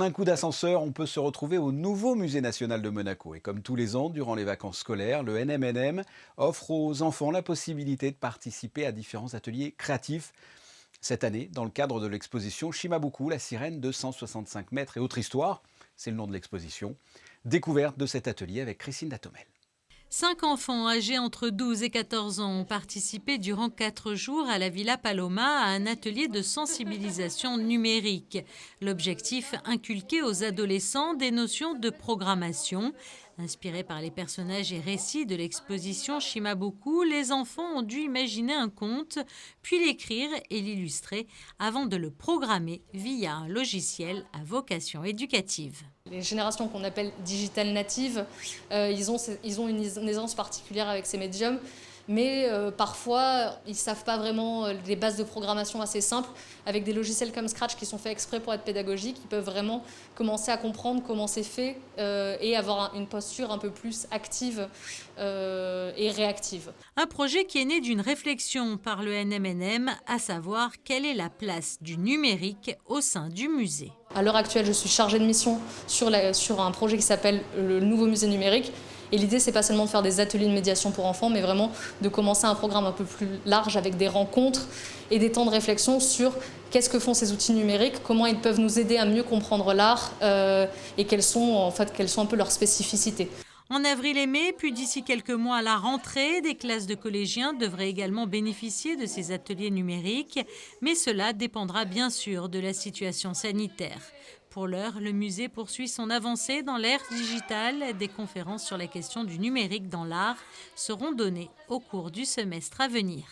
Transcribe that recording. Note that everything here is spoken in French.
un coup d'ascenseur, on peut se retrouver au nouveau musée national de Monaco. Et comme tous les ans, durant les vacances scolaires, le NMNM offre aux enfants la possibilité de participer à différents ateliers créatifs. Cette année, dans le cadre de l'exposition Shimabuku, la sirène de 165 mètres et autres histoires, c'est le nom de l'exposition. Découverte de cet atelier avec Christine Datomel. 5 enfants âgés entre 12 et 14 ans ont participé durant 4 jours à la Villa Paloma à un atelier de sensibilisation numérique. L'objectif, inculquer aux adolescents des notions de programmation. Inspirés par les personnages et récits de l'exposition Shimabuku, les enfants ont dû imaginer un conte, puis l'écrire et l'illustrer avant de le programmer via un logiciel à vocation éducative. Les générations qu'on appelle digital natives, ils ont une aisance particulière avec ces médiums, mais parfois ils ne savent pas vraiment les bases de programmation assez simples. Avec des logiciels comme Scratch qui sont faits exprès pour être pédagogiques, ils peuvent vraiment commencer à comprendre comment c'est fait et avoir une posture un peu plus active et réactive. Un projet qui est né d'une réflexion par le NMNM, à savoir quelle est la place du numérique au sein du musée. À l'heure actuelle, je suis chargée de mission sur un projet qui s'appelle le Nouveau Musée Numérique. Et l'idée, c'est pas seulement de faire des ateliers de médiation pour enfants, mais vraiment de commencer un programme un peu plus large avec des rencontres et des temps de réflexion sur qu'est-ce que font ces outils numériques, comment ils peuvent nous aider à mieux comprendre l'art et quelles sont un peu leurs spécificités. En avril et mai, puis d'ici quelques mois à la rentrée, des classes de collégiens devraient également bénéficier de ces ateliers numériques, mais cela dépendra bien sûr de la situation sanitaire. Pour l'heure, le musée poursuit son avancée dans l'ère digitale. Des conférences sur la question du numérique dans l'art seront données au cours du semestre à venir.